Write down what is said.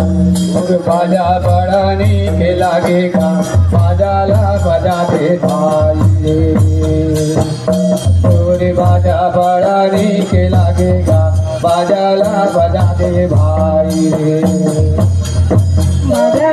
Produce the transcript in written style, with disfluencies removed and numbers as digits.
और बाजा बड़ा नीक लागेगा बाजाला बजाते भाई रे। और बाजा बड़ा नीक लागेगा बाजाला बजाते भाई रे। माझ्या